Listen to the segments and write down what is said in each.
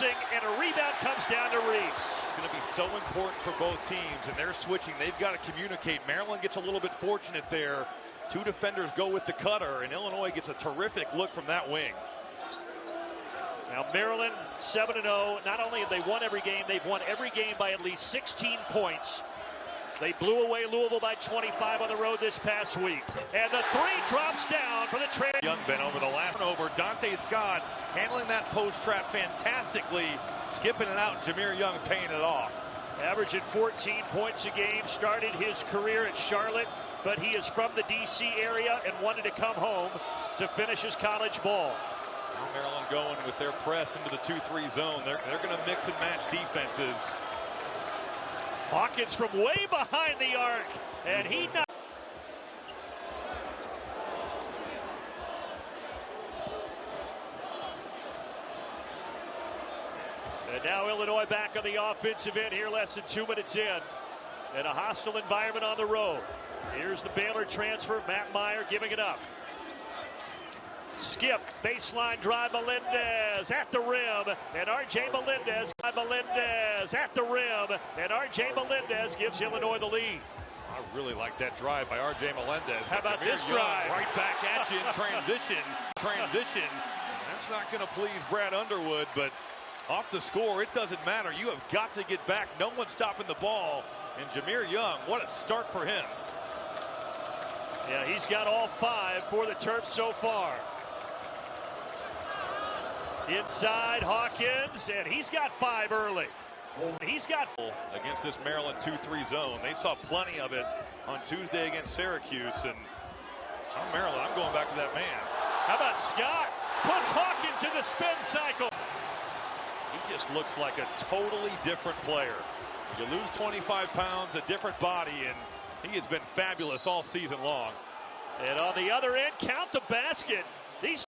missing, and a rebound comes down to Reese. It's going to be so important for both teams, and they're switching. They've got to communicate. Maryland gets a little bit fortunate there. Two defenders go with the cutter, and Illinois gets a terrific look from that wing. Now Maryland 7-0. Not only have they won every game, they've won every game by at least 16 points. They blew away Louisville by 25 on the road this past week. And the three drops down for the trade. Young been over the last over. Dante Scott handling that post trap fantastically, skipping it out. Jahmir Young paying it off. Averaging 14 points a game, started his career at Charlotte, but he is from the D.C. area and wanted to come home to finish his college ball. Now Maryland going with their press into the 2-3 zone. They're going to mix and match defenses. Hawkins from way behind the arc, and he not. And now Illinois back on the offensive end here, less than 2 minutes in. In a hostile environment on the road. Here's the Baylor transfer, Matt Meyer giving it up. Skip, baseline drive, Melendez at the rim, and R.J. Melendez at the rim, and R.J. Melendez gives Illinois the lead. I really like that drive by R.J. Melendez. How about Jahmir this Young drive? Right back at you in transition. That's not going to please Brad Underwood, but off the score, it doesn't matter. You have got to get back. No one's stopping the ball, and Jahmir Young, what a start for him. Yeah, he's got all 5 for the Terps so far. Inside Hawkins, and he's got 5 early. He's got against this Maryland 2-3 zone. They saw plenty of it on Tuesday against Syracuse, and Maryland, I'm going back to that man. How about Scott? Puts Hawkins in the spin cycle. He just looks like a totally different player. You lose 25 pounds, a different body, and he has been fabulous all season long. And on the other end, count the basket. These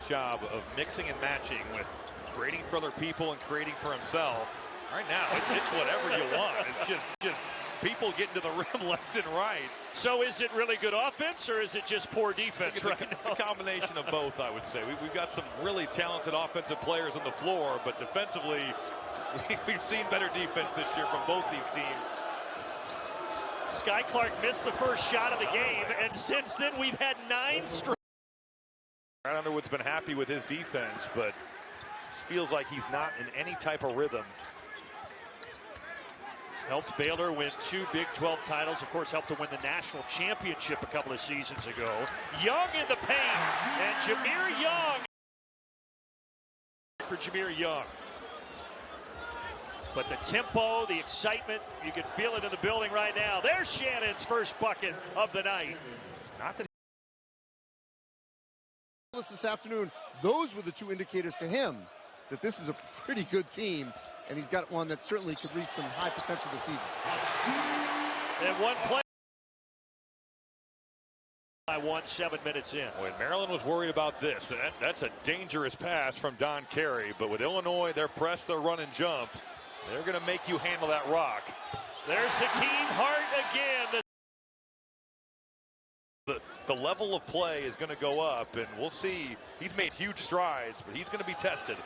job of mixing and matching with creating for other people and creating for himself. Right now, it's whatever you want. It's just people getting to the rim left and right. So is it really good offense, or is it just poor defense right now? It's a combination of both, I would say. We've got some really talented offensive players on the floor, but defensively, we've seen better defense this year from both these teams. Sky Clark missed the first shot of the game, and since then we've had 9 straight. Brad Underwood's been happy with his defense, but feels like he's not in any type of rhythm. Helped Baylor win 2 Big 12 titles. Of course, helped to win the national championship a couple of seasons ago. Young in the paint, and Jahmir Young. For Jahmir Young. But the tempo, the excitement, you can feel it in the building right now. There's Shannon's first bucket of the night. Not that this afternoon, those were the 2 indicators to him that this is a pretty good team, and he's got one that certainly could reach some high potential this season. And one play. I won 7 minutes in. When Maryland was worried about this, that's a dangerous pass from Don Carey, but with Illinois, their press, their run and jump, they're going to make you handle that rock. There's Hakeem Hart again. The level of play is going to go up, and we'll see. He's made huge strides, but he's going to be tested.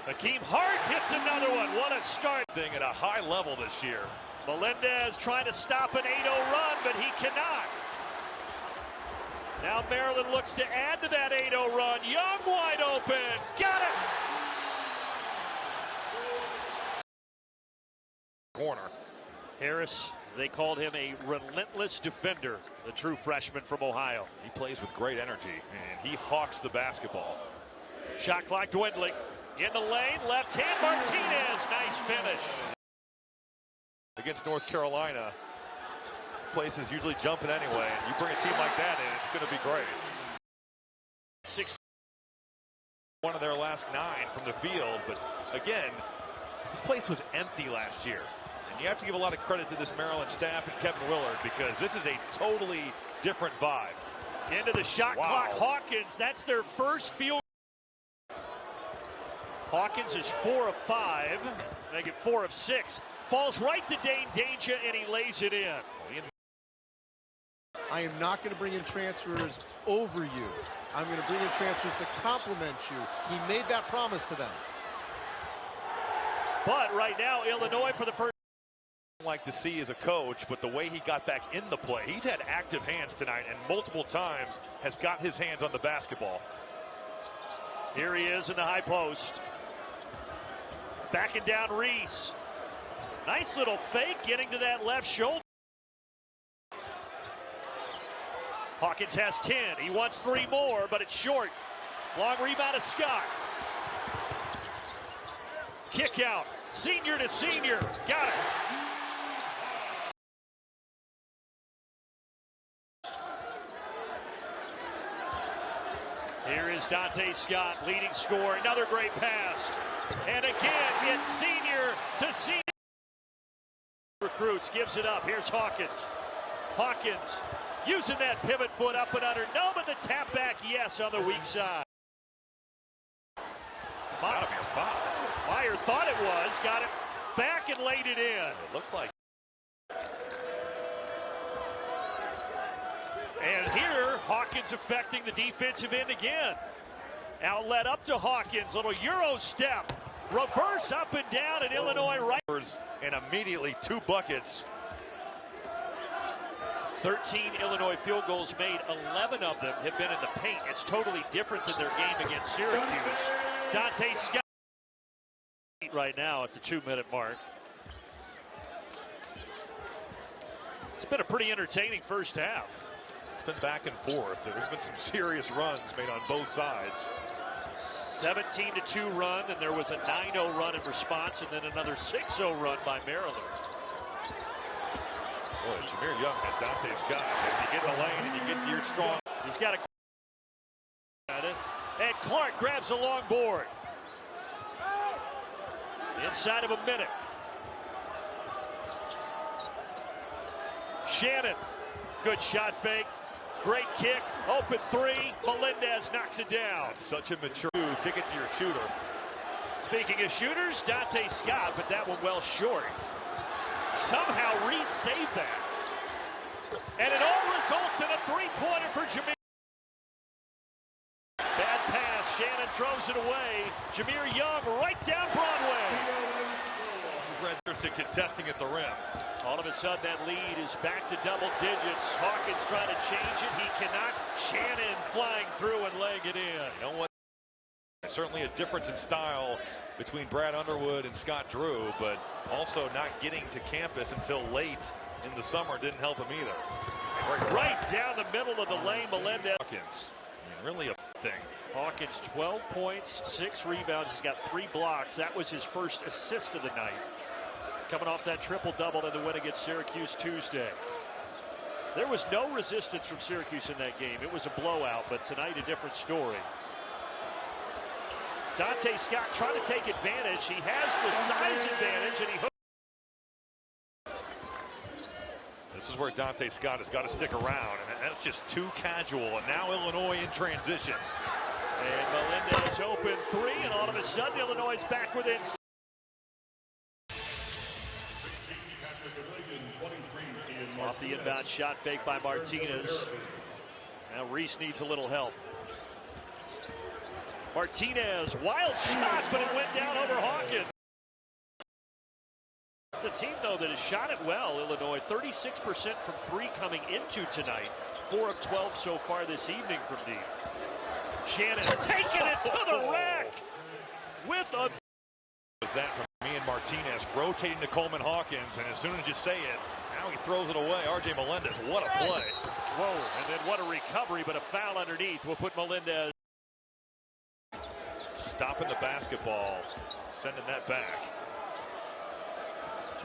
Hakeem Hart hits another one. What a start. Thing at a high level this year. Melendez trying to stop an 8-0 run, but he cannot. Now Maryland looks to add to that 8-0 run. Young wide open. Got it. Corner. Harris, they called him a relentless defender, the true freshman from Ohio. He plays with great energy, and he hawks the basketball. Shot clock dwindling. In the lane, left hand, Martinez. Nice finish. Against North Carolina, place is usually jumping anyway, and you bring a team like that in, it's going to be great. 1 of their last 9 from the field, but again, this place was empty last year. You have to give a lot of credit to this Maryland staff and Kevin Willard, because this is a totally different vibe. Into the shot clock, Hawkins. That's their first field. Hawkins is 4 of 5. Make it 4 of 6. Falls right to Dane Danger, and he lays it in. I am not going to bring in transfers over you. I'm going to bring in transfers to complement you. He made that promise to them. But right now, Illinois for the first. Like to see as a coach, but the way he got back in the play, he's had active hands tonight and multiple times has got his hands on the basketball. Here he is in the high post. Backing down Reese. Nice little fake getting to that left shoulder. Hawkins has 10. He wants 3 more, but it's short. Long rebound to Scott. Kick out. Senior to senior. Got it. Here is Dante Scott, leading scorer. Another great pass. And again, it's senior to senior. Recruits, gives it up. Here's Hawkins. Hawkins using that pivot foot up and under. No, but the tap back, yes, on the weak side. Meyer thought it was. Got it back and laid it in. It looked like. And here, Hawkins affecting the defensive end again. Outlet up to Hawkins. Little Euro step. Reverse up and down, and Illinois right. And immediately 2 buckets. 13 Illinois field goals made. 11 of them have been in the paint. It's totally different than their game against Syracuse. Dante Scott right now at the 2-minute mark. It's been a pretty entertaining first half. It's been back and forth. There's been some serious runs made on both sides. 17-2 run, and there was a 9-0 run in response, and then another 6-0 run by Maryland. Boy, Jahmir Young and Dante Scott. If you get in the lane and you get to your strong. He's got a. And Clark grabs a long board. Inside of a minute. Shannon. Good shot fake. Great kick. Open 3. Melendez knocks it down. That's such a mature kick it to your shooter. Speaking of shooters, Dante Scott, but that one well short. Somehow Reese saved that. And it all results in a 3-pointer for Jahmir. Bad pass. Shannon throws it away. Jahmir Young right down Broadway. To contesting at the rim. All of a sudden that lead is back to double digits. Hawkins trying to change it. He cannot. Shannon flying through and laying it in. You know what? Certainly a difference in style between Brad Underwood and Scott Drew, but also not getting to campus until late in the summer didn't help him either. Right down the middle of the lane, Melendez. Hawkins, I mean, really a thing. Hawkins 12 points, 6 rebounds. He's got 3 blocks. That was his first assist of the night. Coming off that triple-double in the win against Syracuse Tuesday. There was no resistance from Syracuse in that game. It was a blowout, but tonight a different story. Dante Scott trying to take advantage. He has the size advantage, and he This is where Dante Scott has got to stick around, and that's just too casual. And now Illinois in transition. And Melendez open 3, and all of a sudden Illinois is back within. Off the inbound shot fake by Martinez. Now Reese needs a little help. Martinez, wild shot, but it went down over Hawkins. It's a team, though, that has shot it well, Illinois. 36% from 3 coming into tonight. 4 of 12 so far this evening from deep. Shannon taking it to the rack with a. Was that from me and Martinez rotating to Coleman Hawkins, and as soon as you say it, now he throws it away. RJ Melendez, what a play. Whoa, and then what a recovery, but a foul underneath will put Melendez. Stopping the basketball, sending that back.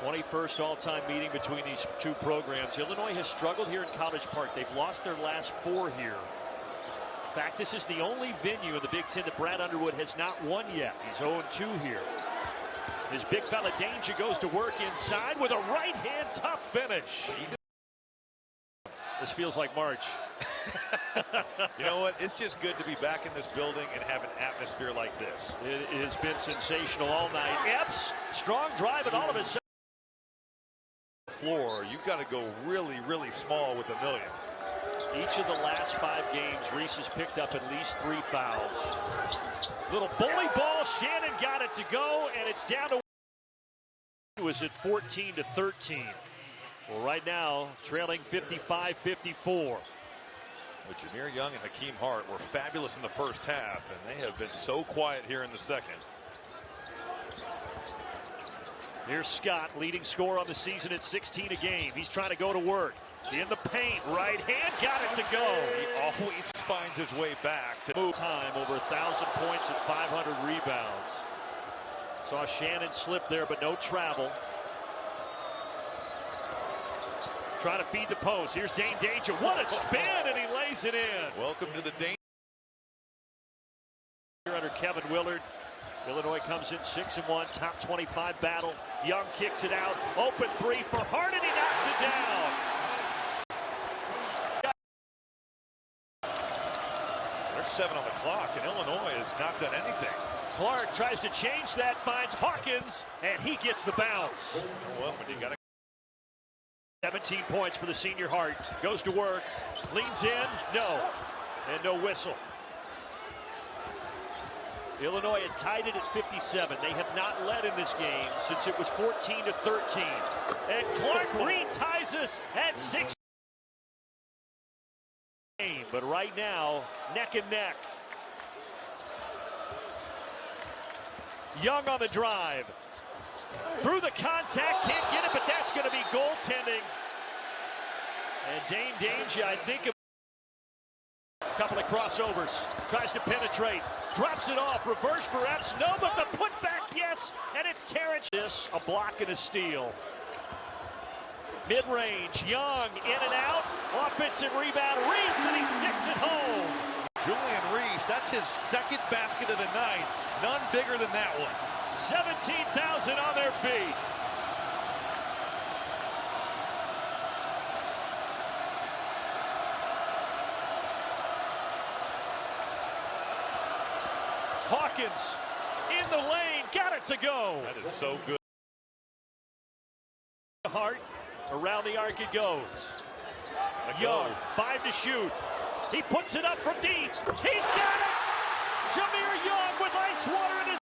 21st all-time meeting between these 2 programs. Illinois has struggled here in College Park. They've lost their last 4 here. In fact, this is the only venue in the Big Ten that Brad Underwood has not won yet. He's 0-2 here. His big fella Danger goes to work inside with a right-hand tough finish. This feels like March. You know what? It's just good to be back in this building and have an atmosphere like this. It has been sensational all night. Epps, strong drive, and all of a sudden. Floor, you've got to go really, really small with $1 million. Each of the last 5 games, Reese has picked up at least 3 fouls. Little bully ball. Shannon got it to go, and it's down to. It was at 14-13. Well, right now, trailing 55-54. But Jahmir Young and Hakeem Hart were fabulous in the first half, and they have been so quiet here in the second. Here's Scott, leading scorer on the season at 16 a game. He's trying to go to work. In the paint, right hand, got it to go. He always finds his way back to move. Time over 1,000 points and 500 rebounds. Saw Shannon slip there, but no travel. Trying to feed the post. Here's Dane Danger. What a spin, and he lays it in. Welcome to the Dane. Here under Kevin Willard. Illinois comes in 6-1, top 25 battle. Young kicks it out. Open 3 for Hart, and he knocks it down. There's 7 on the clock, and Illinois has not done anything. Clark tries to change that, finds Hawkins, and he gets the bounce. Well, when you got 17 points for the senior Hart. Goes to work, leans in, no, and no whistle. Illinois had tied it at 57. They have not led in this game since it was 14-13. And Clark reties us at 6. But right now, neck and neck. Young on the drive. Through the contact, can't get it, but that's going to be goaltending. And Dane Danger, I think, a couple of crossovers. Tries to penetrate. Drops it off. Reverse for Epps. No, but the putback, yes. And it's Terrence. This, a block and a steal. Mid-range. Young in and out. Offensive rebound. Reese, and he sticks it home. Julian Reese, that's his second basket of the night. None bigger than that one. 17,000 on their feet. Hawkins in the lane, got it to go. That is so good. Hart, around the arc it goes. Young, 5 to shoot. He puts it up from deep. He got it! Jahmir Young with ice water in his